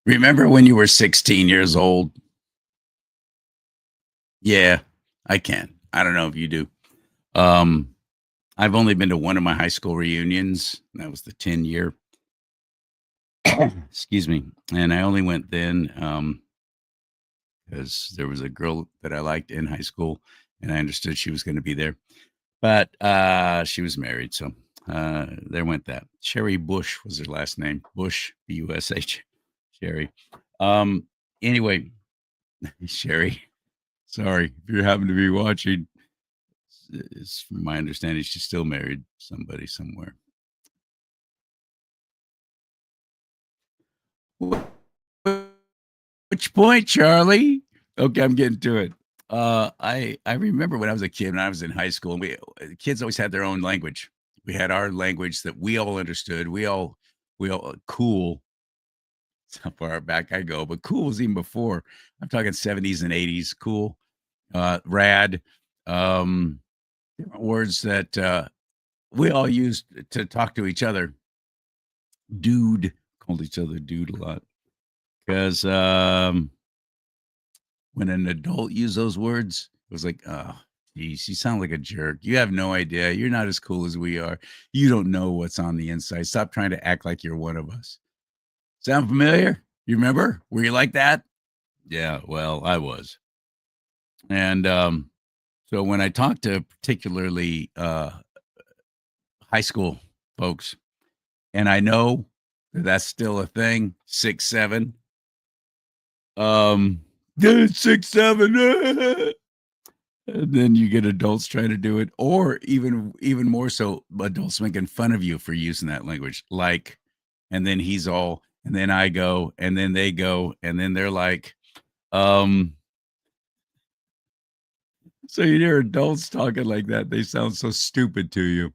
Remember when you were 16 years old? Yeah, I can. I don't know if you do. Um, I've only been to one of my high school reunions. That was the 10-year. Excuse me. And I only went then because there was a girl that I liked in high school, and I understood she was going to be there. But she was married, so there went that. Sherry Bush was her last name. Bush, Bush. Sherry. Um, anyway, Sherry. Sorry if you happen to be watching. It's from my understanding she's still married to somebody somewhere. Which point, Charlie? Okay, I'm getting to it. I remember when I was a kid, when I was in high school, and kids always had their own language. We had our language that we all understood. We all cool. That's how far back I go, but cool was even before. I'm talking 70s and 80s. Cool, rad, um, different words that we all used to talk to each other. Dude, called each other dude a lot because when an adult used those words, it was like, oh, geez, you sound like a jerk. You have no idea. You're not as cool as we are. You don't know what's on the inside. Stop trying to act like you're one of us. Sound familiar? You remember? Were you like that? Yeah, well, I was. And so when I talk to particularly high school folks, and I know that that's still a thing, 6'7", dude, 6'7", and then you get adults trying to do it, or even more so, adults making fun of you for using that language, like, and then he's all, and then I go, and then they go, and then they're like, um, so you hear adults talking like that, they sound so stupid to you.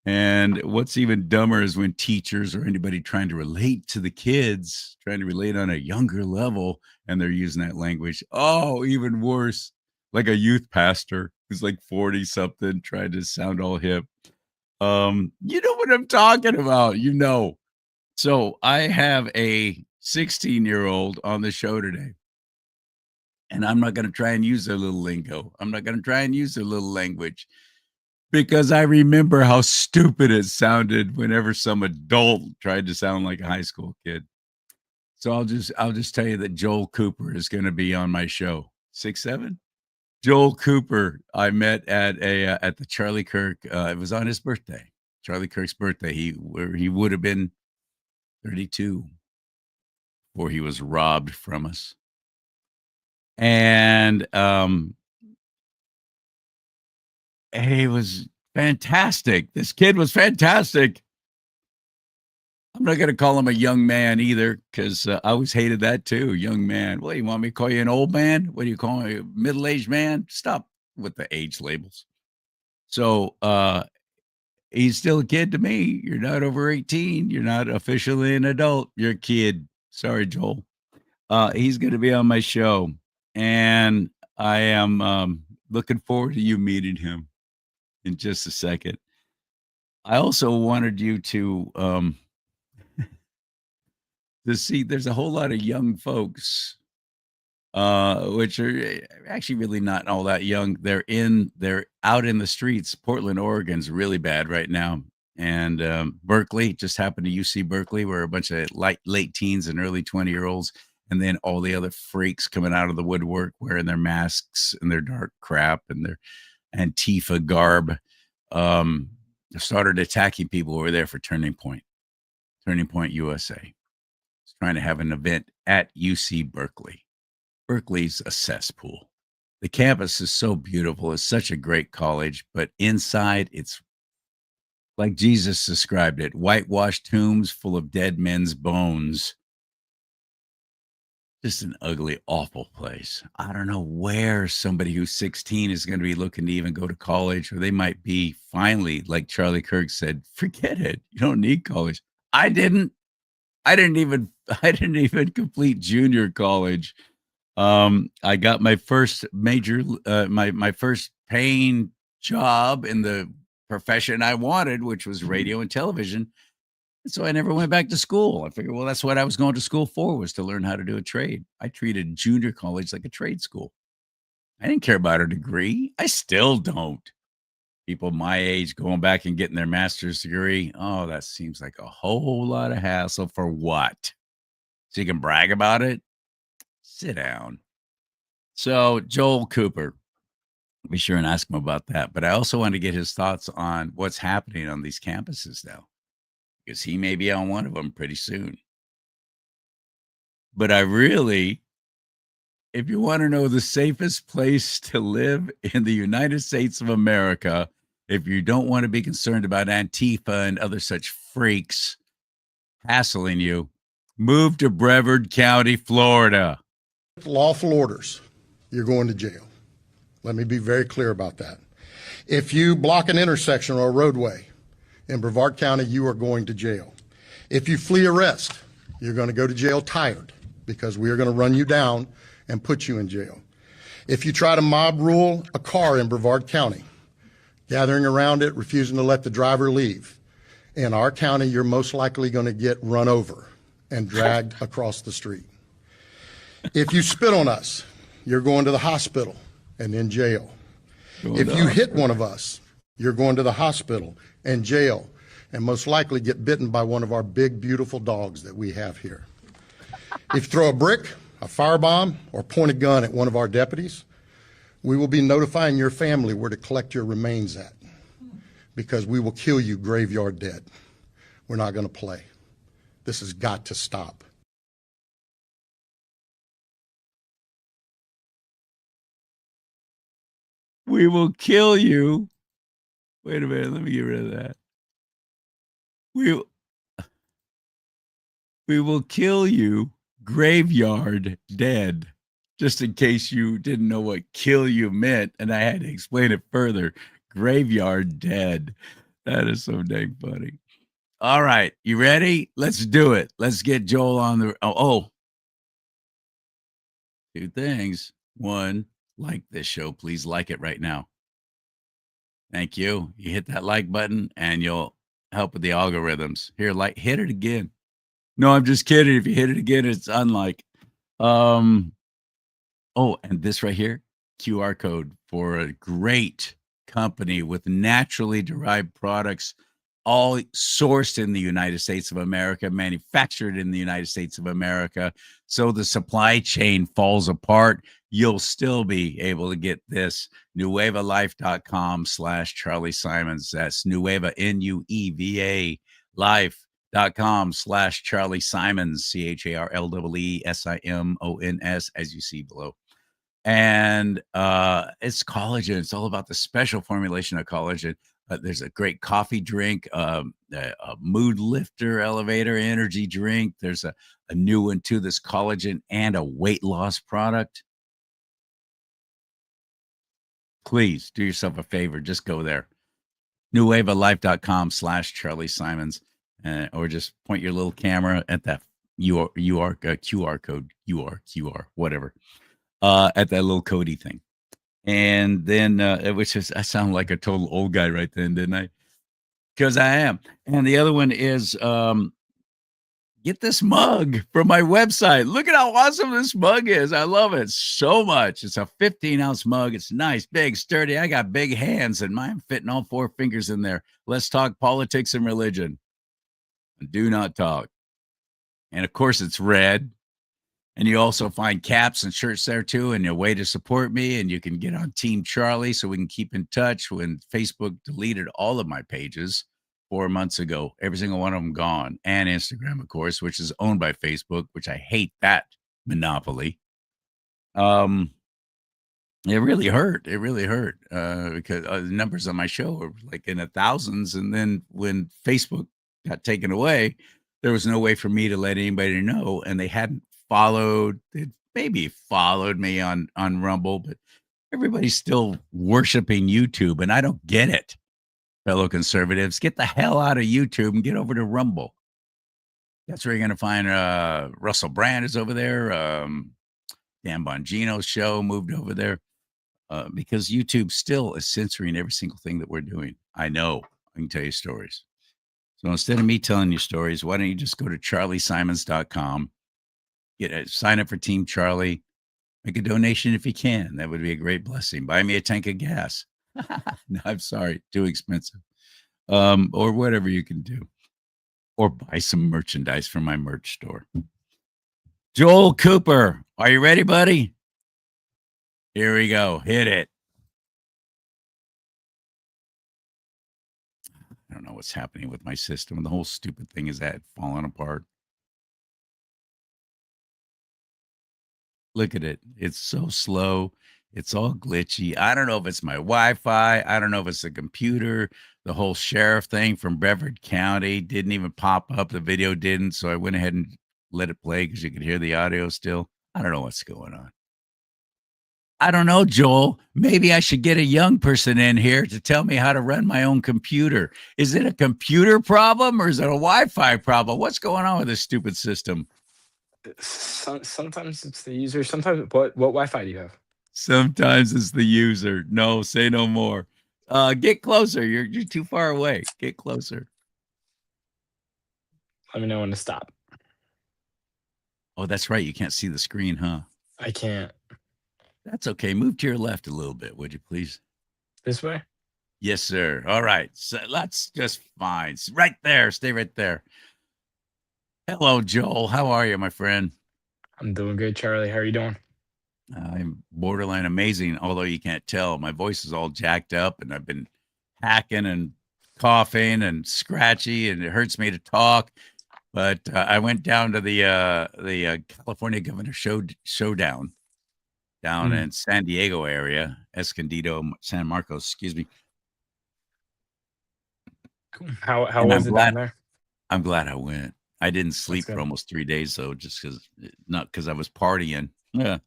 And what's even dumber is when teachers or anybody trying to relate to the kids, trying to relate on a younger level, and they're using that language. Oh, even worse, like a youth pastor who's like 40 something, trying to sound all hip. You know what I'm talking about, you know. So I have a 16-year-old on the show today, and I'm not going to try and use their little lingo. I'm not going to try and use their little language because I remember how stupid it sounded whenever some adult tried to sound like a high school kid. So I'll just tell you that Joel Cooper is going to be on my show. 6'7". Joel Cooper, I met at the Charlie Kirk. It was on his birthday, Charlie Kirk's birthday. He would have been 32 before he was robbed from us. And he was fantastic. This kid was fantastic. I'm not going to call him a young man either, because I always hated that too. Young man. What, you want me to call you an old man? What do you call me? A middle-aged man? Stop with the age labels. So he's still a kid to me. You're not over 18. You're not officially an adult. You're a kid. Sorry, Joel. He's going to be on my show. And I am looking forward to you meeting him in just a second. I also wanted you to see there's a whole lot of young folks, which are actually really not all that young. They're out in the streets. Portland, Oregon's really bad right now. And Berkeley, just happened to UC Berkeley, where a bunch of late teens and early 20-year-olds, and then all the other freaks coming out of the woodwork wearing their masks and their dark crap and their Antifa garb, um, started attacking people who were there for Turning Point USA. Trying to have an event at UC Berkeley. Berkeley's a cesspool. The campus is so beautiful. It's such a great college, but inside it's like Jesus described it, whitewashed tombs full of dead men's bones. Just an ugly, awful place. I don't know where somebody who's 16 is going to be looking to even go to college, or they might be finally, like Charlie Kirk said, forget it. You don't need college. I didn't. I didn't even I didn't even complete junior college. I got my first major my first paying job in the profession I wanted, which was radio and television, So I never went back to school. I figured, well, that's what I was going to school for, was to learn how to do a trade. I treated junior college like a trade school. I didn't care about a degree. I still don't. People my age going back and getting their master's degree. Oh, that seems like a whole lot of hassle for what? So you can brag about it? Sit down. So Joel Cooper, be sure and ask him about that. But I also want to get his thoughts on what's happening on these campuses now, because he may be on one of them pretty soon. But I really, if you want to know the safest place to live in the United States of America, if you don't want to be concerned about Antifa and other such freaks hassling you, move to Brevard County, Florida. Lawful orders, you're going to jail. Let me be very clear about that. If you block an intersection or a roadway in Brevard County, you are going to jail. If you flee arrest, you're going to go to jail tired, because we are going to run you down and put you in jail. If you try to mob rule a car in Brevard County, gathering around it, refusing to let the driver leave, in our county, you're most likely going to get run over and dragged across the street. If you spit on us, you're going to the hospital and in jail. If you hit one of us, you're going to the hospital and jail, and most likely get bitten by one of our big, beautiful dogs that we have here. If you throw a brick, a firebomb, or point a gun at one of our deputies, we will be notifying your family where to collect your remains at, because we will kill you graveyard dead. We're not going to play. This has got to stop. We will kill you. Wait a minute. Let me get rid of that. We will kill you graveyard dead. Just in case you didn't know what kill you meant, and I had to explain it further. Graveyard dead. That is so dang funny. All right. You ready? Let's do it. Let's get Joel on the. Two things. One, like this show. Please like it right now. Thank you. You hit that like button and you'll help with the algorithms. Here, hit it again. No, I'm just kidding. If you hit it again, it's unlike. And this right here, QR code for a great company with naturally derived products, all sourced in the United States of America, manufactured in the United States of America. So the supply chain falls apart. You'll still be able to get this. NuevaLife.com/Charlie Simons. That's Nueva, Nueva life.com/Charlie Simons, CharlleSimons, as you see below. And it's collagen. It's all about the special formulation of collagen. There's a great coffee drink, a mood lifter, elevator, energy drink. There's a new one too, this collagen and a weight loss product. Please do yourself a favor. Just go there. NuevaLife.com/Charlie Simons, or just point your little camera at that QR code, whatever, at that little Cody thing. And then, which is, I sound like a total old guy right then, didn't I? Because I am. And the other one is, get this mug from my website. Look at how awesome this mug is. I love it so much. It's a 15-ounce mug. It's nice, big, sturdy. I got big hands, and mine fitting all 4 fingers in there. Let's talk politics and religion. Do not talk. And of course, it's red. And you also find caps and shirts there too, and a way to support me. And you can get on Team Charlie so we can keep in touch. When Facebook deleted all of my pages 4 months ago, every single one of them gone, and Instagram, of course, which is owned by Facebook, which I hate that monopoly. It really hurt. It really hurt because the numbers on my show were like in the thousands. And then when Facebook got taken away, there was no way for me to let anybody know. And they hadn't followed, they maybe followed me on Rumble, but everybody's still worshiping YouTube. And I don't get it. Fellow conservatives, get the hell out of YouTube and get over to Rumble. That's where you're going to find Russell Brand is over there. Dan Bongino's show moved over there because YouTube still is censoring every single thing that we're doing. I know. I can tell you stories. So instead of me telling you stories, why don't you just go to charliesimons.com, sign up for Team Charlie, make a donation if you can. That would be a great blessing. Buy me a tank of gas. No, I'm sorry, too expensive. Or whatever you can do. Or buy some merchandise from my merch store. Joel Cooper, are you ready, buddy? Here we go. Hit it. I don't know what's happening with my system. The whole stupid thing is that falling apart. Look at it. It's so slow. It's all glitchy. I don't know if it's my Wi-Fi. I don't know if it's the computer. The whole sheriff thing from Brevard County didn't even pop up. The video didn't. So I went ahead and let it play because you could hear the audio still. I don't know what's going on. I don't know, Joel. Maybe I should get a young person in here to tell me how to run my own computer. Is it a computer problem or is it a Wi-Fi problem? What's going on with this stupid system? Sometimes it's the user. Sometimes what Wi-Fi do you have? Sometimes it's the user. No, say no more. Get closer. You're too far away. Get closer. Let me know when to stop. Oh, that's right. You can't see the screen, huh? I can't. That's okay. Move to your left a little bit, would you please? This way? Yes, sir. All right. So that's just fine. Right there. Stay right there. Hello, Joel. How are you, my friend? I'm doing good, Charlie. How are you doing? I'm borderline amazing, although you can't tell. My voice is all jacked up, and I've been hacking and coughing and scratchy, and it hurts me to talk. But I went down to the California Governor Showdown down in San Diego area, Escondido, San Marcos, excuse me. Cool. How was it down there? I'm glad I went. I didn't sleep good. for almost 3 days though, just not because I was partying. Yeah.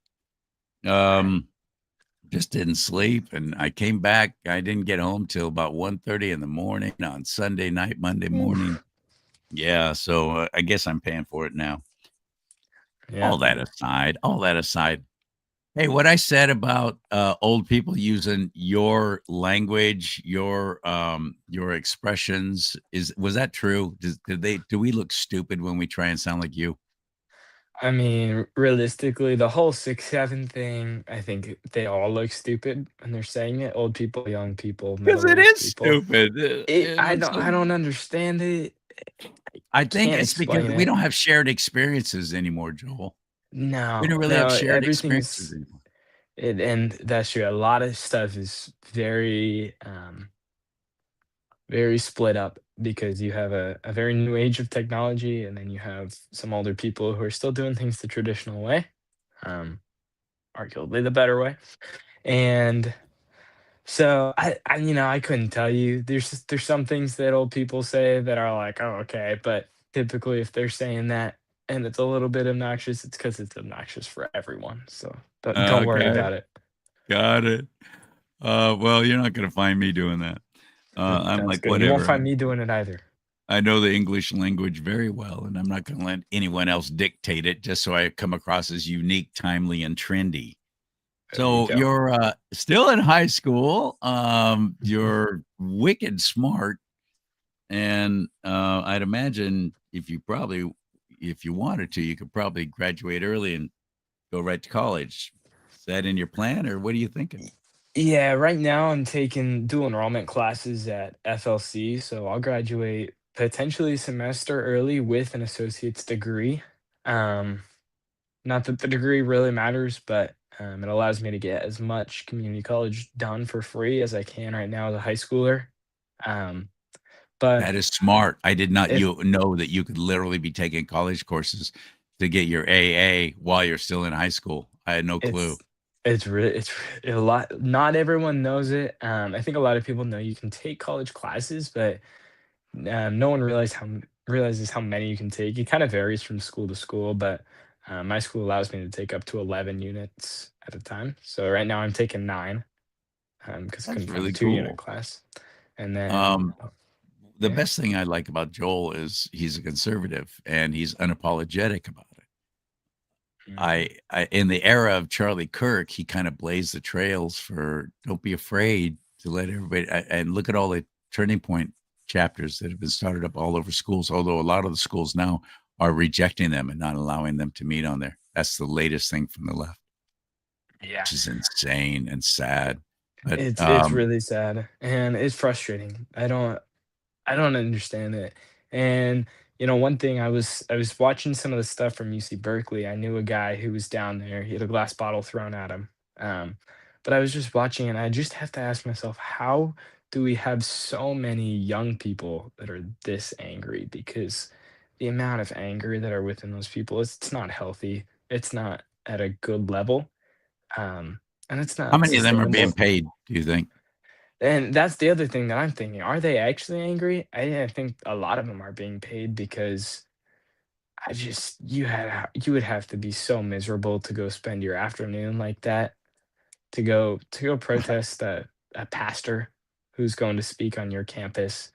Just didn't sleep, and I came back. I didn't get home till about 1:30 in the morning on Sunday night, Monday morning. Yeah, so I guess I'm paying for it now. Yeah. All that aside. Hey, what I said about old people using your language, your expressions, was that true? Do we look stupid when we try and sound like you? I mean, realistically, the whole 6'7" thing, I think they all look stupid when they're saying it. Old people, young people, Because it middle-aged is people. stupid. I don't understand it. I think Can't it's because explain we it. don't have shared experiences anymore, Joel. We No, don't really have no, shared everything experiences is anymore. and that's true. A lot of stuff is very split up because you have a very new age of technology, and then you have some older people who are still doing things the traditional way, um, arguably the better way. And so I couldn't tell you. There's some things that old people say that are like, oh, okay, but typically if they're saying that and it's a little bit obnoxious, it's because it's obnoxious for everyone. So don't worry Okay, about it. got it. Well, you're not gonna find me doing that. I'm That's like, good. You won't whatever. find me doing it either. I know the English language very well, and I'm not gonna let anyone else dictate it just so I come across as unique, timely, and trendy. There you So go. you're still in high school. You're wicked smart, and I'd imagine if you wanted to, you could probably graduate early and go right to college. Is that in your plan, or what are you thinking? Yeah, right now I'm taking dual enrollment classes at FLC, so I'll graduate potentially a semester early with an associate's degree. Um, Not that the degree really matters, but it allows me to get as much community college done for free as I can right now as a high schooler. Um, but That is smart. I did not if know that you could literally be taking college courses to get your AA while you're still in high school. I had no clue. it's a lot, not everyone knows it. I think a lot of people know you can take college classes, but no one realizes how many you can take. It kind of varies from school to school, but my school allows me to take up to 11 units at a time. So right now I'm taking 9 because I That's couldn't find a really 2-unit cool. class. And then, Um, the yeah, best thing I like about Joel is he's a conservative and he's unapologetic about it. mhm. In the era of Charlie Kirk, he kind of blazed the trails for don't be afraid to let everybody and look at all the turning point chapters that have been started up all over schools, although a lot of the schools now are rejecting them and not allowing them to meet on there. That's the latest thing from the left, Yeah. which is insane and sad. But It's really sad, and it's frustrating. I don't understand it. And one thing I was watching some of the stuff from UC Berkeley. I knew a guy who was down there. He had a glass bottle thrown at him. But I was just watching, and I just have to ask myself, how do we have so many young people that are this angry? Because the amount of anger that are within those people, it's not healthy. It's not at a good level. And it's how not many of them are being sustainable. paid, do you think? And that's the other thing that I'm thinking. Are they actually angry? I think a lot of them are being paid because you would have to be so miserable to go spend your afternoon like that, to go protest a pastor who's going to speak on your campus.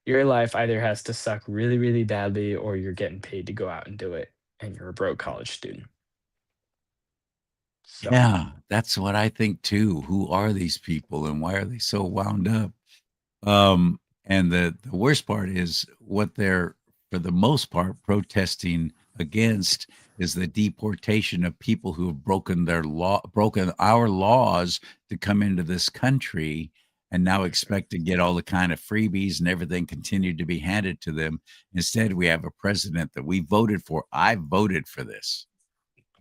Your life either has to suck really, really badly, or you're getting paid to go out and do it, and you're a broke college student. So, Yeah, that's what I think too. Who are these people and why are they so wound up? And the worst part is what they're, for the most part, protesting against is the deportation of people who have broken our laws to come into this country and now expect to get all the kind of freebies and everything continued to be handed to them. Instead, we have a president that we voted for. I voted for this.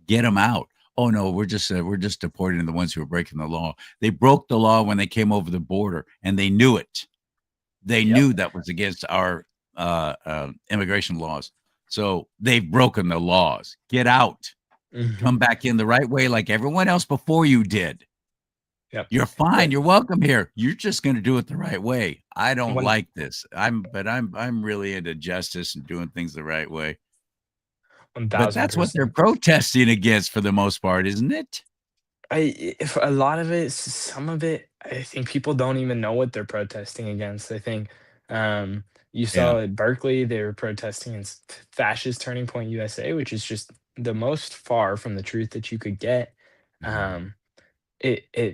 Get them out. Oh no, we're just deporting the ones who are breaking the law. They broke the law when they came over the border, and they knew it. They yep. knew that was against our immigration laws. So they've broken the laws. Get out. Hmm. Come back in the right way, like everyone else before you did. Yep. You're fine. But You're welcome here. You're just going to do it the right way. I don't one like this. I'm really into justice and doing things the right way. one But thousand that's what they're percent. protesting against for the most part, isn't it? If a lot of it, some of it, I think people don't even know what they're protesting against. I think you Yeah. saw at Berkeley, they were protesting against Fascist Turning Point USA, which is just the most far from the truth that you could get. Yeah. Um,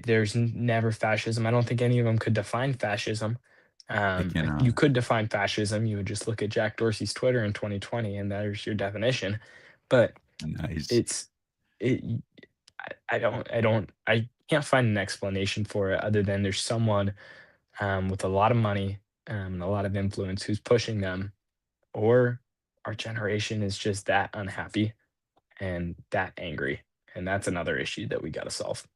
there's never fascism. I don't think any of them could define fascism. They Like, you cannot. could define fascism. You would just look at Jack Dorsey's Twitter in 2020, and there's your definition. But Nice. it's it. I can't find an explanation for it other than there's someone with a lot of money and a lot of influence who's pushing them, or our generation is just that unhappy and that angry, and that's another issue that we got to solve.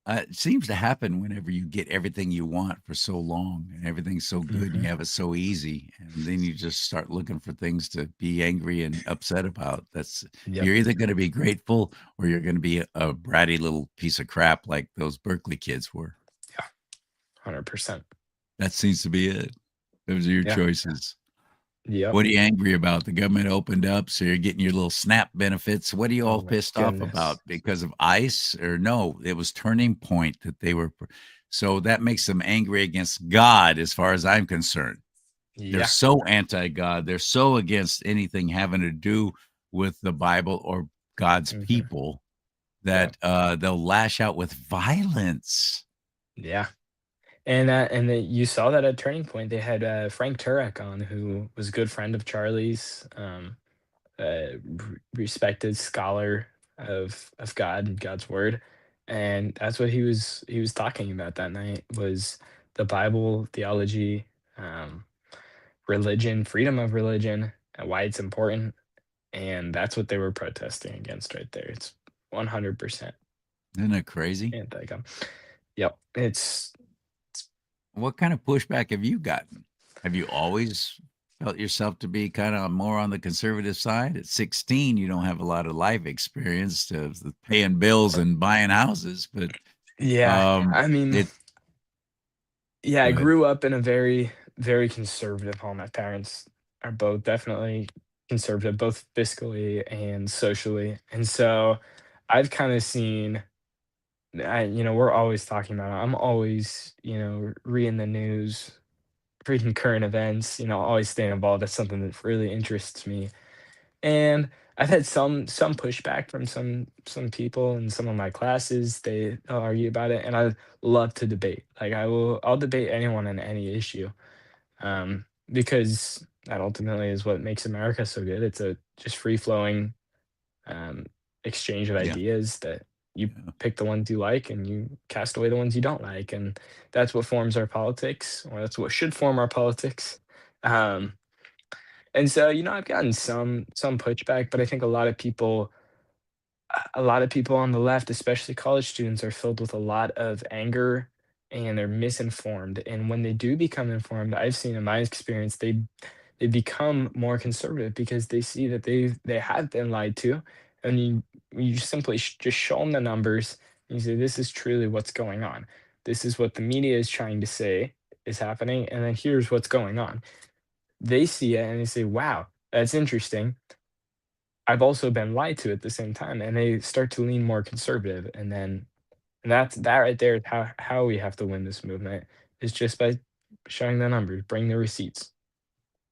It seems to happen whenever you get everything you want for so long and everything's so good and Hmm. you have it so easy, and then you just start looking for things to be angry and upset about. That's Yep. You're either going to be grateful or you're going to be a bratty little piece of crap like those Berkeley kids were. Yeah. 100%. That seems to be it. Those are your Yeah. choices. Yep. What are you angry about? The government opened up, so you're getting your little SNAP benefits. What are you Oh all my pissed off about? goodness. Because of ICE? Or no, it was Turning Point that they were so that makes them angry against God as far as I'm concerned. They're Yeah. so anti-God. They're so against anything having to do with the Bible or God's Hmm. people Yep. that, they'll lash out with violence. Yeah. And then you saw that at Turning Point. They had Frank Turek on, who was a good friend of Charlie's. Respected scholar of God and God's word, and that's what he was talking about that night was the Bible, theology, um, religion, freedom of religion, and why it's important, and that's what they were protesting against right there. It's 100% Isn't that crazy? anti-gun. Yep, it's What kind of pushback have you gotten? Have you always felt yourself to be kinda more on the conservative side? At 16, you don't have a lot of life experience to paying bills and buying houses, but, yeah. I mean, it yeah, go I ahead. grew up in a very, very conservative home. My parents are both definitely conservative, both fiscally and socially. And so I've kind of seen, we're always talking about it. I'm always, reading the news, reading current events, always staying involved. That's something that really interests me. And I've had some pushback from some people in some of my classes. They'll argue about it, and I love to debate. Like, I'll debate anyone on any issue. because that ultimately is what makes America so good. It's a just free flowing um, exchange of Yeah, ideas that you yeah. pick the ones you like and you cast away the ones you don't like, and that's what forms our politics, or that's what should form our politics. Um, and so, I've gotten some pushback, but I think a lot of people on the left, especially college students, are filled with a lot of anger and they're misinformed. And when they do become informed, I've seen in my experience, they become more conservative because they see that they have been lied to, and you just simply just show them the numbers. And you say this is truly what's going on. This is what the media is trying to say is happening, and then here's what's going on. They see it and they say, "Wow, that's interesting. I've also been lied to at the same time," and they start to lean more conservative, and that right there is how we have to win this movement, is just by showing the numbers, bring the receipts.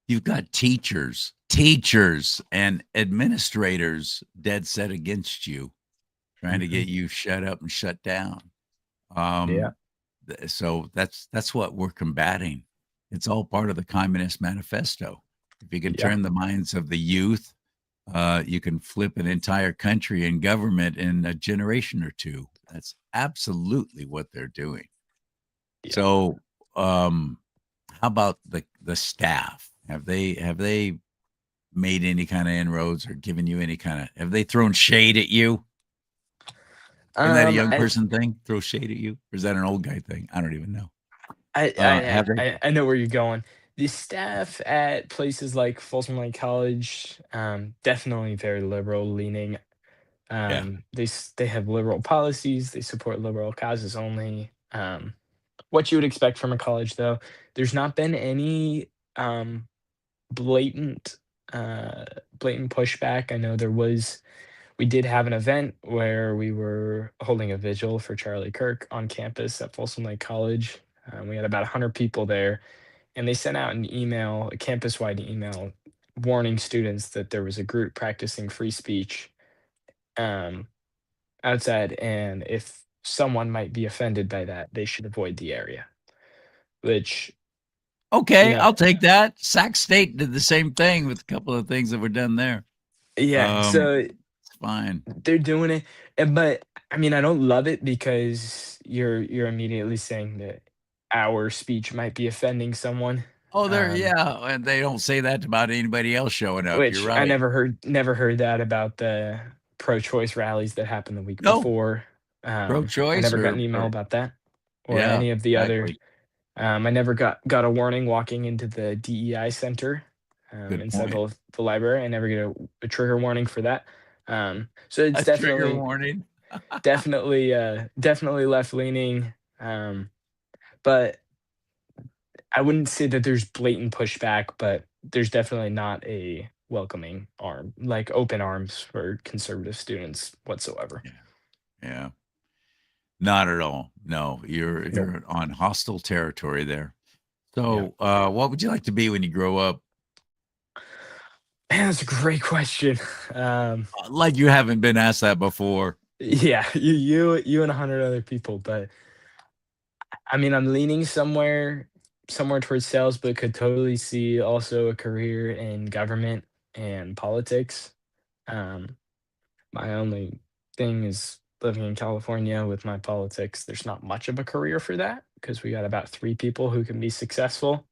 You've got teachers and administrators dead set against you, trying to Mhm. get you shut up and shut down. Yeah, Um, so that's what we're combating. It's all part of the Communist Manifesto. If you can yeah, turn the minds of the youth, you can flip an entire country and government in a generation or two. That's absolutely what they're doing. yeah. So, um, how about the staff? Have they made any kind of inroads or given you any kind of have they thrown shade at you? Isn't that a young I person thing? Throw shade at you? Or is that an old guy thing? I don't even know. I Have they? I know where you're going. The staff at places like Folsom Lake College, definitely very liberal leaning. Yeah. They have liberal policies. They support liberal causes only. What you would expect from a college, though. There's not been any blatant uh, blatant pushback. I know we did have an event where we were holding a vigil for Charlie Kirk on campus at Folsom Lake College. We had about 100 people there, and they sent out an email, a campus-wide email, warning students that there was a group practicing free speech um, outside, and if someone might be offended by that, they should avoid the area. Which, you Okay, know, I'll take that. Sac State did the same thing with a couple of things that were done there. yeah. So It's fine. they're doing it, but I mean, I don't love it because you're immediately saying that our speech might be offending someone, Oh, there, um, yeah, and they don't say that about anybody else showing up. You're which I right. never heard that about the pro-choice rallies that happened the week No, before. I pro-choice never got an email or about that or yeah, any of the other. exactly. I never got a warning walking into the DEI center Good inside point. the library. I never get a trigger warning for that. So it's A trigger warning. definitely left leaning. But I wouldn't say that there's blatant pushback, but there's definitely not a welcoming arm, like open arms for conservative students whatsoever. Yeah, yeah. Not at all. No, you're Nope. you're on hostile territory there. Yeah. So, what would you like to be when you grow up? Man, that's a great question. Um, Like you haven't been asked that before. yeah, you and 100 other people, but I mean, I'm leaning somewhere towards sales, but could totally see also a career in government and politics. Um, my only thing is living in California with my politics, there's not much of a career for that because we got about 3 people who can be successful.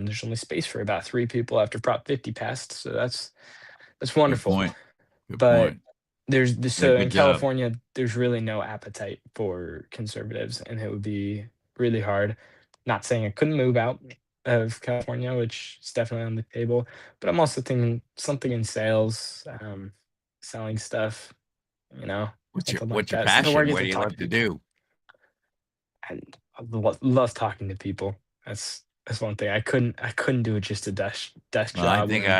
There's only space for about 3 people after Prop 50 passed, so that's Good wonderful. point. Good But point. Yeah, so in good job. California, there's really no appetite for conservatives, and it would be really hard. Not saying I couldn't move out of California, which is definitely on the table, but I'm also thinking something in sales, selling stuff, you know, What's your something like what's your that. Something where I passion? get What to do you talk to love to people. do? Love talking to people. That's one thing. I couldn't do it just a desk Well, I job think when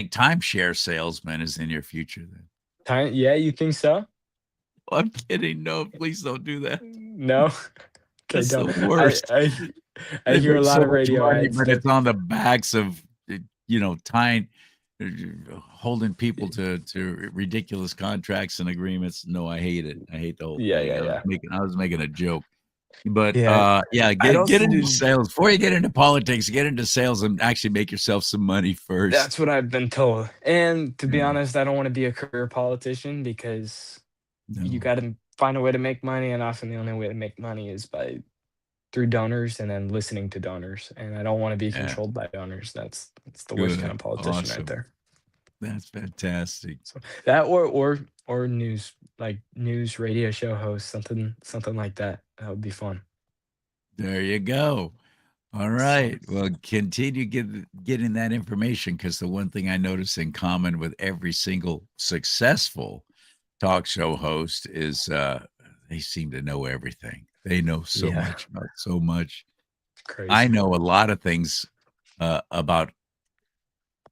timeshare salesman is in your future then. time. Yeah, you think so? I'm kidding. No, please don't do that. No. Okay, That's don't. the worst. I They hear a make lot so of much radio money, ads but that it's on the backs of, tying uh, holding people to ridiculous contracts and agreements. No, I hate it. I hate the whole yeah, thing. yeah, yeah. I was making a joke. But Yeah, yeah, I'd get also into do. sales before you get into politics. Get into sales and actually make yourself some money first. That's what I've been told. And to be Yeah, honest, I don't want to be a career politician because you no, got to find a way to make money, and often the only way to make money is by through donors and then listening to donors. And I don't want to be yeah, controlled by donors. That's the worst kind good, of politician right awesome. there. That's fantastic. So that or news, like news radio show host, something like that. That would be fun. There you go. All So right. Well, continue getting that information because the one thing I notice in common with every single successful talk show host is they seem to know everything. They know so yeah, much about so much. I crazy. know a lot of things about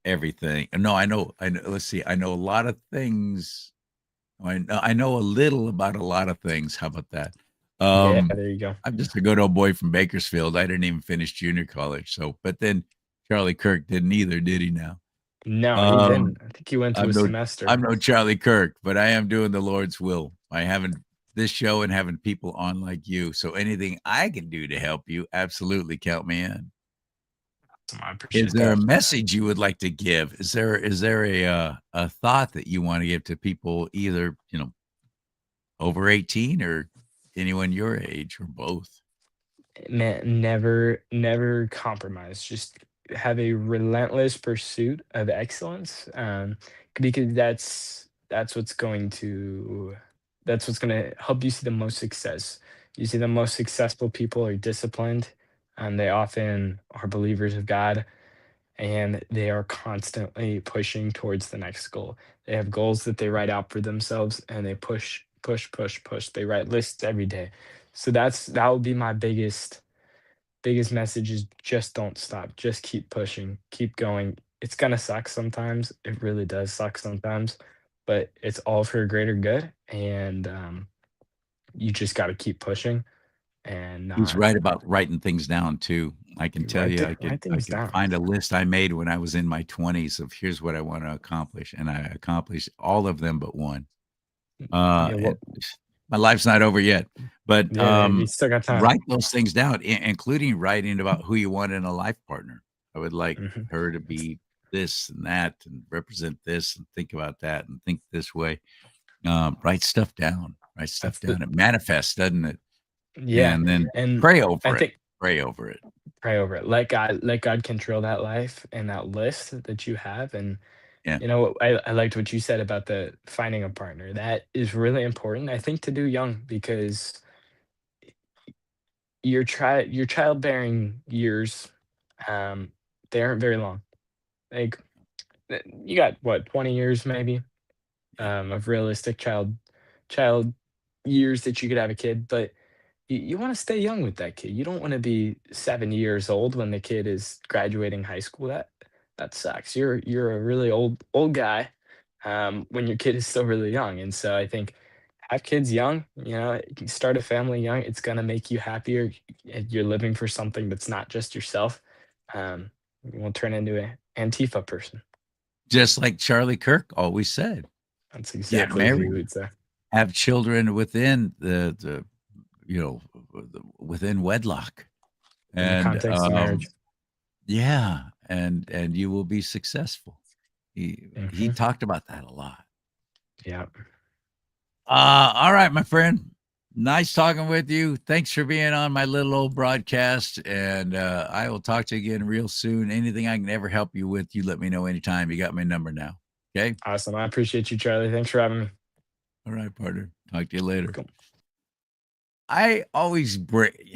everything. No, I know. Let's see. I know a lot of things. I know a little about a lot of things. How about that? Yeah, Um, there you go. I'm just a good old boy from Bakersfield. I didn't even finish junior college. So, but then Charlie Kirk didn't either, did he? Now, No, he um, didn't. I think he went to I'm a no, I'm semester. no Charlie Kirk, but I am doing the Lord's will by having this show and having people on like you. So, anything I can do to help you, absolutely count me in. I Is appreciate there a that. message you would like to give? Is there a thought that you want to give to people, either over 18 or anyone your age or both? Man, never compromise. Just have a relentless pursuit of excellence, because that's what's gonna help you see the most success. You see the most successful people are disciplined, and they often are believers of God, and they are constantly pushing towards the next goal. They have goals that they write out for themselves, and they push, push, push, push. They write lists every day. So that would be my biggest message is just don't stop. Just keep pushing, keep going. It's gonna suck sometimes. It really does suck sometimes, but it's all for a greater good. And you just got to keep pushing and He's not right about writing things down too. I can tell you, write I things could down. find a list I made when I was in my 20s of here's what I want to accomplish, and I accomplished all of them but one. Yeah, And what? my life's not over yet, but Yeah, you still got time. write those things down, including writing about who you want in a life partner. I would like Hmm. her to That's be this and that, and represent this, and think about that, and think this way. Write stuff down. Write stuff that's the down. It manifests, doesn't it? yeah, And then and pray I over it. think Pray over it. pray over it. Let God control that life and that list that you have. And Yeah. I liked what you said about the finding a partner. That is really important, I think, to do young because your childbearing years, um, they aren't very long. Like, you got what, 20 years maybe, Yeah. of realistic child years that you could have a kid, but you wanna stay young with that kid. You don't wanna be 70 years old when the kid is graduating high school. That sucks. You're a really old guy, when your kid is still really young, and so I think have kids young, you can start a family young. It's gonna make you happier. You're living for something that's not just yourself. You won't turn into a Antifa person. Just like Charlie Kirk always said, That's get exactly what he married, would say have children within you know, within wedlock. in the And context of marriage. yeah, and you will be successful. He Mhm. talked about that a lot. Yeah. All right, my friend. Nice talking with you. Thanks for being on my little old broadcast. And I will talk to you again real soon. Anything I can ever help you with, you let me know anytime. You got my number now. Okay. Awesome. I appreciate you, Charlie. Thanks for having me. All right, partner. Talk to you later. Cool. I always break.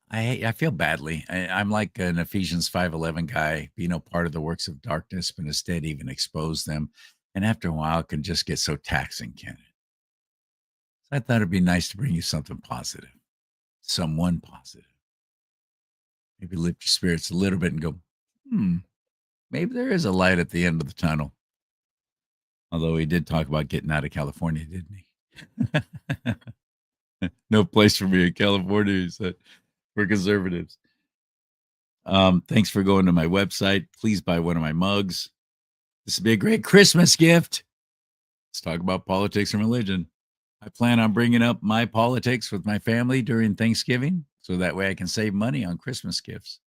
I feel badly. I'm like an Ephesians 5:11 guy, part of the works of darkness, but instead even expose them. And after a while, it can just get so taxing, can it? So I thought it'd be nice to bring you something positive, someone positive. Maybe lift your spirits a little bit and go, hmm, maybe there is a light at the end of the tunnel. Although he did talk about getting out of California, didn't he? No place for me in California, he said, for conservatives. Thanks for going to my website. Please buy one of my mugs. This would be a great Christmas gift. Let's talk about politics and religion. I plan on bringing up my politics with my family during Thanksgiving, so that way I can save money on Christmas gifts.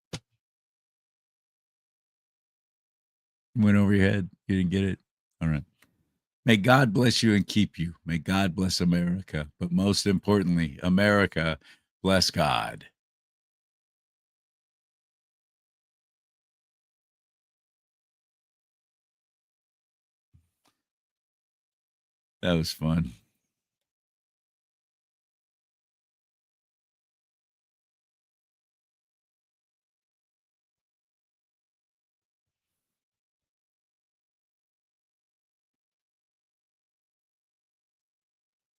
Went over your head. You didn't get it? All right. May God bless you and keep you. May God bless America. But most importantly, America, bless God. That was fun.